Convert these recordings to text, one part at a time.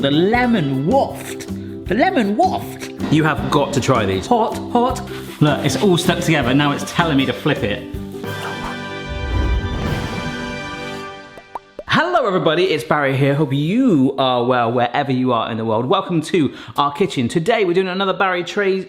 The lemon waft. The lemon waft. You have got to try these. Hot, hot. Look, it's all stuck together. Now it's telling me to flip it. Hello everybody, it's Barry here. Hope you are well wherever you are in the world. Welcome to our kitchen. Today we're doing another Barry Trays.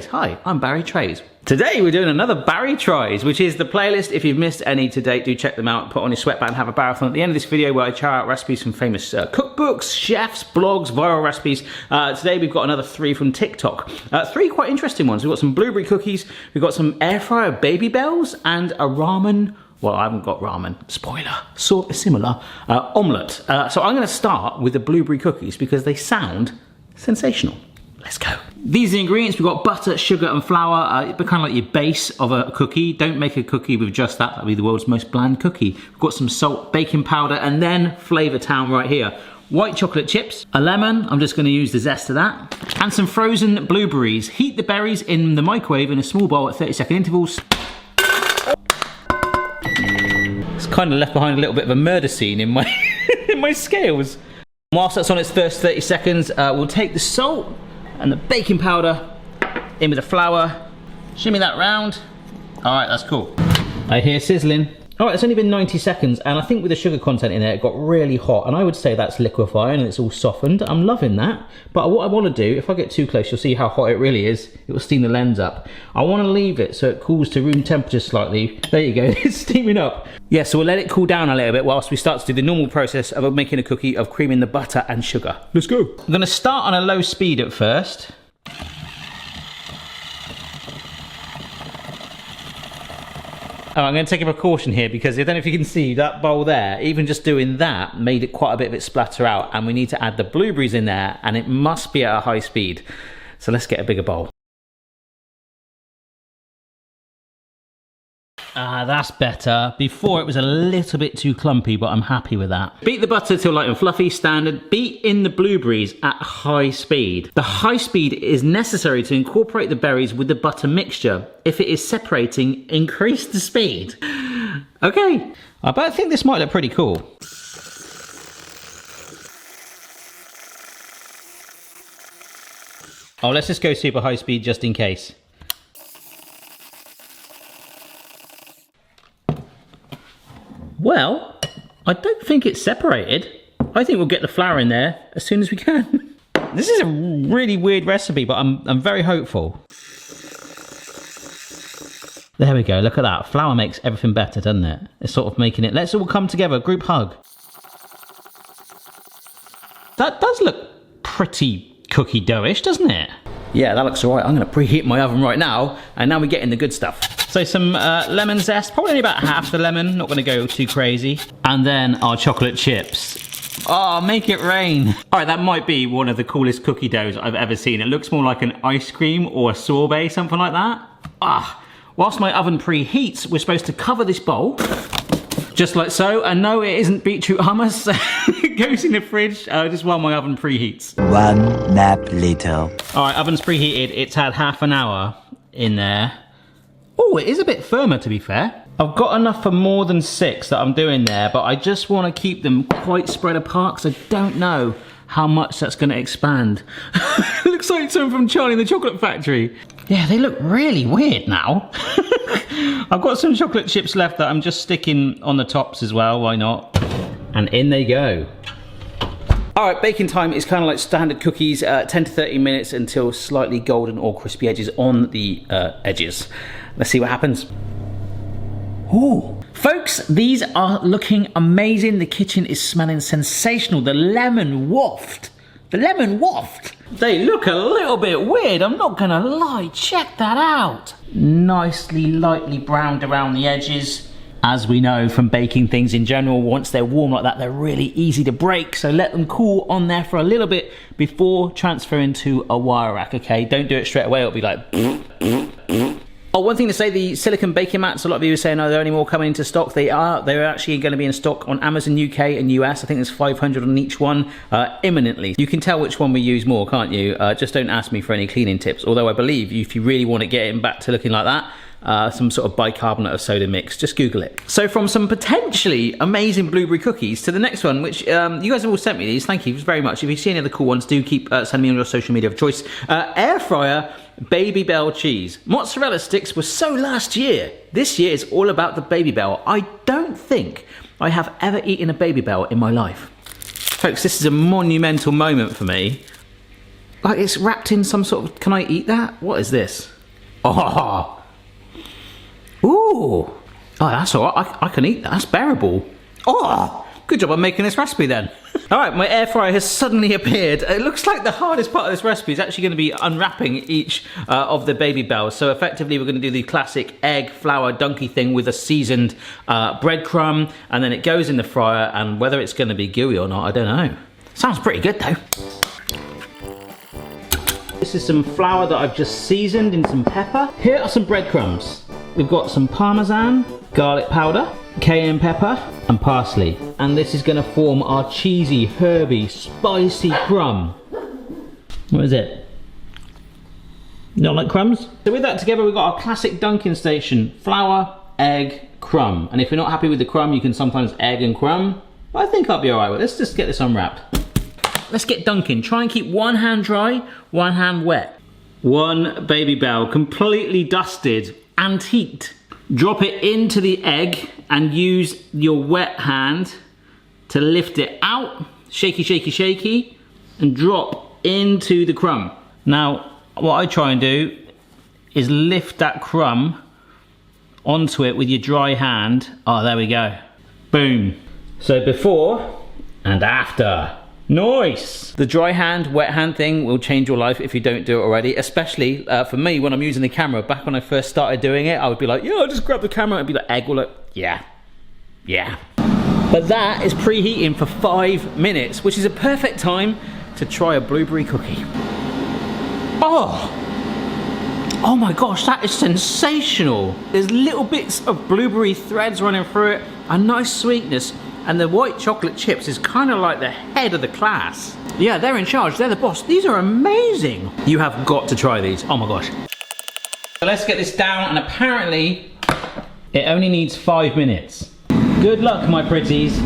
Hi, I'm Barry Trays. Today we're doing another Barry Tries, which is the playlist. If you've missed any to date, do check them out. Put on your sweatband and have a marathon at the end of this video where I try out recipes from famous cookbooks, chefs, blogs, viral recipes. Today we've got another 3 from TikTok. 3 quite interesting ones. We've got some blueberry cookies, we've got some air fryer Babybels, and a ramen. Well, I haven't got ramen, spoiler, sort of similar, omelette. So I'm gonna start with the blueberry cookies because they sound sensational. Let's go. These are the ingredients. We've got butter, sugar, and flour. It'd be kind of like your base of a cookie. Don't make a cookie with just that. That'd be the world's most bland cookie. We've got some salt, baking powder, and then Flavour Town right here. White chocolate chips, a lemon, I'm just gonna use the zest of that, and some frozen blueberries. Heat the berries in the microwave in a small bowl at 30-second intervals. It's kind of left behind a little bit of a murder scene in my, in my scales. Whilst that's on its first 30 seconds, we'll take the salt and the baking powder in with the flour, shimmy that round. All right, that's cool. I hear sizzling. All right, it's only been 90 seconds, and I think with the sugar content in there, it got really hot, and I would say that's liquefying and it's all softened. I'm loving that, but what I want to do, if I get too close, you'll see how hot it really is. It will steam the lens up. I want to leave it so it cools to room temperature slightly. There you go, it's steaming up. Yeah, so we'll let it cool down a little bit whilst we start to do the normal process of making a cookie of creaming the butter and sugar. Let's go. I'm going to start on a low speed at first. Oh, I'm going to take a precaution here because I don't know if you can see that bowl there, even just doing that made it quite a bit of it splatter out, and we need to add the blueberries in there, and it must be at a high speed. So let's get a bigger bowl. Ah, that's better. Before it was a little bit too clumpy, but I'm happy with that. Beat the butter till light and fluffy, standard. Beat in the blueberries at high speed. The high speed is necessary to incorporate the berries with the butter mixture. If it is separating, increase the speed. Okay, I think this might look pretty cool. Oh, let's just go super high speed just in case. Well, I don't think it's separated. I think we'll get the flour in there as soon as we can. This is a really weird recipe, but I'm very hopeful. There we go, look at that. Flour makes everything better, doesn't it? It's sort of making it, let's all come together, group hug. That does look pretty cookie dough-ish, doesn't it? Yeah, that looks all right. I'm gonna preheat my oven right now, and now we get in the good stuff. So some lemon zest, probably only about half the lemon, not gonna go too crazy. And then our chocolate chips. Oh, make it rain. All right, that might be one of the coolest cookie doughs I've ever seen. It looks more like an ice cream or a sorbet, something like that. Ah, whilst my oven preheats, we're supposed to cover this bowl, just like so. And no, it isn't beetroot hummus. It goes in the fridge just while my oven preheats. 1 nap later. All right, oven's preheated. It's had half an hour in there. Oh, it is a bit firmer, to be fair. I've got enough for more than 6 that I'm doing there, but I just want to keep them quite spread apart because I don't know how much that's going to expand. It looks like something from Charlie and the Chocolate Factory. Yeah, they look really weird now. I've got some chocolate chips left that I'm just sticking on the tops as well, why not? And in they go. All right, baking time is kind of like standard cookies, 10 to 30 minutes until slightly golden or crispy edges on the edges. Let's see what happens. Ooh. Folks, these are looking amazing. The kitchen is smelling sensational. The lemon waft. The lemon waft. They look a little bit weird, I'm not gonna lie. Check that out. Nicely, lightly browned around the edges. As we know from baking things in general, once they're warm like that, they're really easy to break. So let them cool on there for a little bit before transferring to a wire rack, okay? Don't do it straight away, it'll be like... Oh, one thing to say, the silicone baking mats, a lot of you are saying, oh, there are any more coming into stock. They are. They're actually going to be in stock on Amazon UK and US. I think there's 500 on each one imminently. You can tell which one we use more, can't you? Just don't ask me for any cleaning tips. Although I believe if you really want to get it back to looking like that, some sort of bicarbonate of soda mix. Just Google it. So from some potentially amazing blueberry cookies to the next one, which you guys have all sent me these. Thank you very much. If you see any other cool ones, do keep sending me on your social media of choice. Air fryer Babybel cheese. Mozzarella sticks were so last year. This year is all about the Babybel. I don't think I have ever eaten a Babybel in my life. Folks, this is a monumental moment for me. Like, it's wrapped in some sort of... Can I eat that? What is this? Oh! Ooh! Oh, that's alright. I can eat that. That's bearable. Oh! Good job on making this recipe then. Alright, my air fryer has suddenly appeared. It looks like the hardest part of this recipe is actually going to be unwrapping each of the Babybels. So effectively we're going to do the classic egg, flour, donkey thing with a seasoned breadcrumb, and then it goes in the fryer, and whether it's going to be gooey or not, I don't know. Sounds pretty good though. This is some flour that I've just seasoned in some pepper. Here are some breadcrumbs. We've got some parmesan, garlic powder, cayenne pepper, and parsley. And this is going to form our cheesy, herby, spicy crumb. What is it? You don't like crumbs? So with that together, we've got our classic Dunkin' station. Flour, egg, crumb. And if you're not happy with the crumb, you can sometimes egg and crumb. But I think I'll be alright with it. Let's just get this unwrapped. Let's get Dunkin'. Try and keep one hand dry, one hand wet. One Babybel, completely dusted, antiqued. Drop it into the egg and use your wet hand to lift it out. Shaky, shaky, shaky. And drop into the crumb. Now, what I try and do is lift that crumb onto it with your dry hand. Oh, there we go. Boom. So before and after. Nice! The dry hand, wet hand thing will change your life if you don't do it already, especially for me when I'm using the camera. Back when I first started doing it, I would be like, yeah, I'll just grab the camera and be like, egg will look, yeah. But that is preheating for 5 minutes, which is a perfect time to try a blueberry cookie. Oh my gosh, that is sensational. There's little bits of blueberry threads running through it, a nice sweetness. And the white chocolate chips is kind of like the head of the class. Yeah, they're in charge, they're the boss. These are amazing. You have got to try these, oh my gosh. So let's get this down, and apparently it only needs 5 minutes. Good luck, my pretties.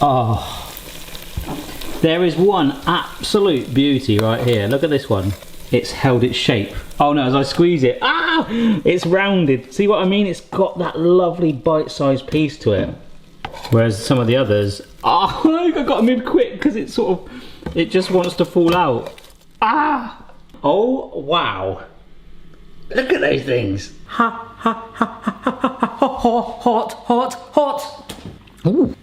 Oh, there is one absolute beauty right here. Look at this one. It's held its shape. Oh no, as I squeeze it, it's rounded. See what I mean? It's got that lovely bite-sized piece to it. Whereas some of the others, I got to move quick because it it just wants to fall out. Oh wow. Look at those things. Hot. Ooh.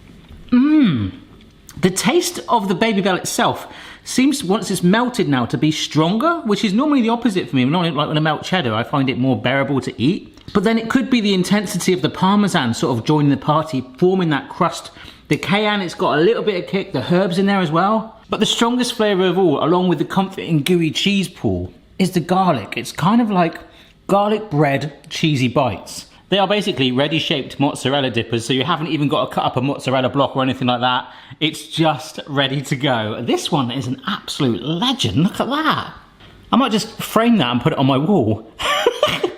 The taste of the Babybel itself seems, once it's melted now, to be stronger, which is normally the opposite for me. Normally, like when I melt cheddar, I find it more bearable to eat. But then it could be the intensity of the parmesan sort of joining the party, forming that crust. The cayenne, it's got a little bit of kick, the herbs in there as well. But the strongest flavour of all, along with the comforting gooey cheese pool, is the garlic. It's kind of like garlic bread cheesy bites. They are basically ready-shaped mozzarella dippers, so you haven't even got to cut up a mozzarella block or anything like that. It's just ready to go. This one is an absolute legend. Look at that. I might just frame that and put it on my wall.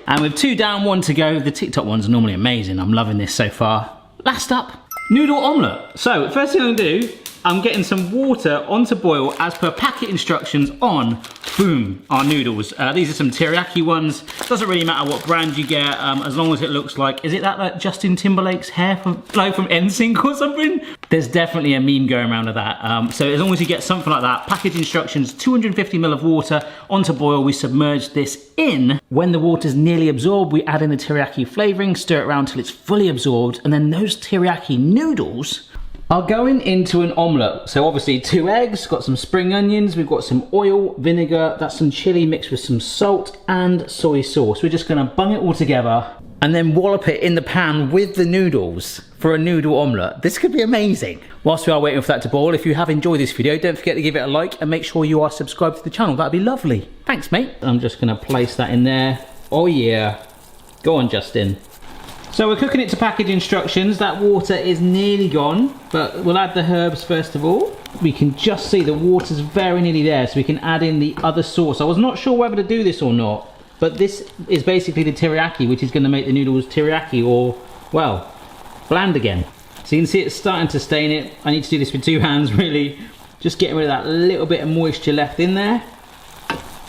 And with 2 down, 1 to go, the TikTok ones are normally amazing. I'm loving this so far. Last up, noodle omelette. So, first thing I'm gonna do, I'm getting some water onto boil as per packet instructions on, boom, our noodles. These are some teriyaki ones. Doesn't really matter what brand you get, as long as it looks like, is it that like Justin Timberlake's hair flow from NSYNC or something? There's definitely a meme going around of that. So as long as you get something like that, package instructions, 250 ml of water onto boil, we submerge this in. When the water's nearly absorbed, we add in the teriyaki flavouring, stir it around till it's fully absorbed, and then those teriyaki noodles are going into an omelette. So obviously 2 eggs, got some spring onions, we've got some oil, vinegar, that's some chilli mixed with some salt and soy sauce. We're just gonna bung it all together and then wallop it in the pan with the noodles for a noodle omelette. This could be amazing. Whilst we are waiting for that to boil, if you have enjoyed this video, don't forget to give it a like and make sure you are subscribed to the channel. That'd be lovely. Thanks, mate. I'm just gonna place that in there. Oh yeah. Go on, Justin. So we're cooking it to package instructions. That water is nearly gone, but we'll add the herbs first of all. We can just see the water's very nearly there, so we can add in the other sauce. I was not sure whether to do this or not, but this is basically the teriyaki, which is going to make the noodles teriyaki or, well, bland again. So you can see it's starting to stain it. I need to do this with 2 hands, really. Just getting rid of that little bit of moisture left in there.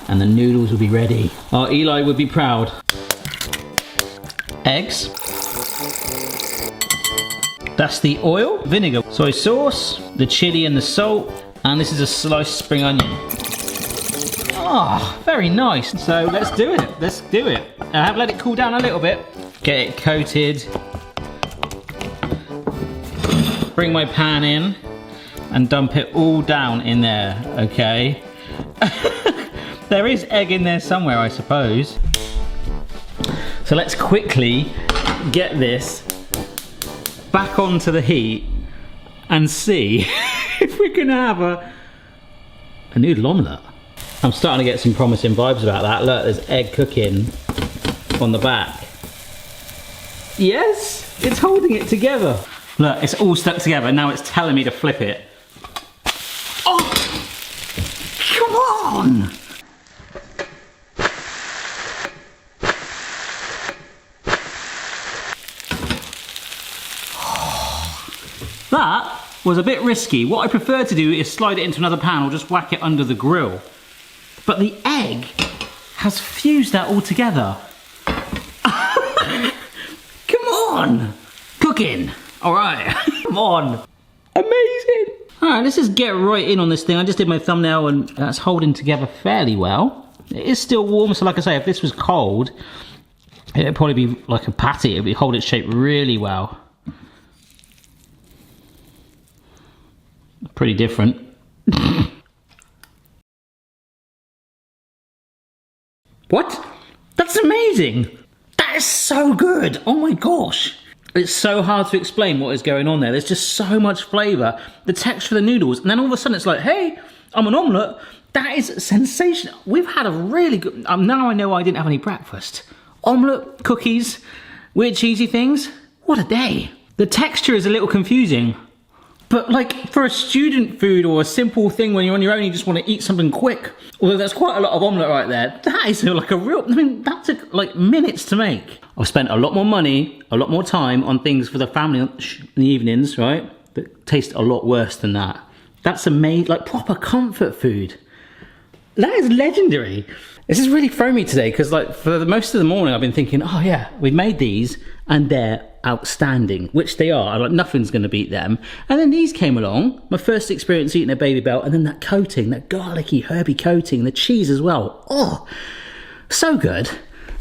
And the noodles will be ready. Oh, Eli would be proud. Eggs. That's the oil, vinegar, soy sauce, the chili and the salt, and this is a sliced spring onion. Ah, very nice. So let's do it. Let's do it. I have let it cool down a little bit. Get it coated. Bring my pan in and dump it all down in there, okay? There is egg in there somewhere, I suppose. So let's quickly get this back onto the heat and see if we're gonna have a noodle omelette. I'm starting to get some promising vibes about that. Look, there's egg cooking on the back. Yes, it's holding it together. Look, it's all stuck together. Now it's telling me to flip it. Oh, come on! That was a bit risky. What I prefer to do is slide it into another pan or just whack it under the grill. But the egg has fused that all together. Come on! Cooking! Alright, come on! Amazing! Alright, let's just get right in on this thing. I just did my thumbnail and that's holding together fairly well. It is still warm, so like I say, if this was cold, it'd probably be like a patty. It'd hold its shape really well. Pretty different. What? That's amazing! That is so good! Oh my gosh! It's so hard to explain what is going on there. There's just so much flavour. The texture of the noodles, and then all of a sudden it's like, hey, I'm an omelette. That is sensational. We've had a really good... now I know I didn't have any breakfast. Omelette, cookies, weird cheesy things. What a day. The texture is a little confusing. But like for a student food or a simple thing when you're on your own, you just want to eat something quick. Although that's quite a lot of omelette right there. That is like a real, I mean, that took like minutes to make. I've spent a lot more money, a lot more time on things for the family in the evenings, right? That taste a lot worse than that. That's amazing, like proper comfort food. That is legendary. This is really thrown me today because like for the most of the morning I've been thinking, oh yeah, we've made these and they're outstanding, which they are. Like nothing's going to beat them. And then these came along, my first experience eating a Babybel, and then that coating, that garlicky, herby coating, the cheese as well. Oh, so good.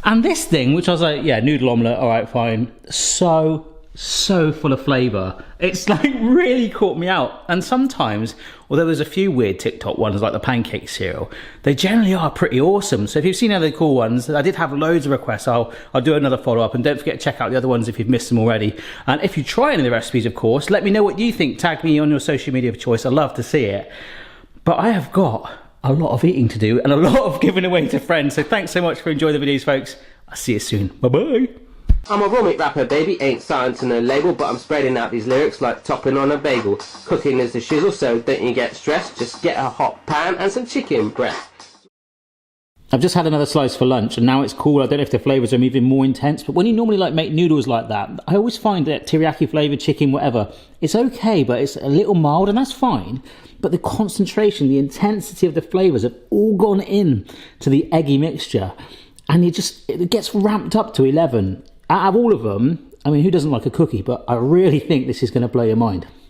And this thing, which I was like, yeah, noodle omelette, all right, fine. So full of flavour. It's like really caught me out. And sometimes, although there's a few weird TikTok ones like the pancake cereal, they generally are pretty awesome. So if you've seen other cool ones, I did have loads of requests. I'll do another follow-up, and don't forget to check out the other ones if you've missed them already. And if you try any of the recipes, of course, let me know what you think. Tag me on your social media of choice. I'd love to see it. But I have got a lot of eating to do and a lot of giving away to friends. So thanks so much for enjoying the videos, folks. I'll see you soon. Bye-bye. I'm a raw meat rapper, baby, ain't starting to no label, but I'm spreading out these lyrics like topping on a bagel. Cooking is the shizzle, so don't you get stressed, just get a hot pan and some chicken breast. I've just had another slice for lunch and now it's cool. I don't know if the flavours are even more intense, but when you normally like make noodles like that, I always find that teriyaki flavoured chicken, whatever, it's okay, but it's a little mild and that's fine. But the concentration, the intensity of the flavours have all gone in to the eggy mixture, and it gets ramped up to 11. Out of all of them, I mean, who doesn't like a cookie? But I really think this is going to blow your mind.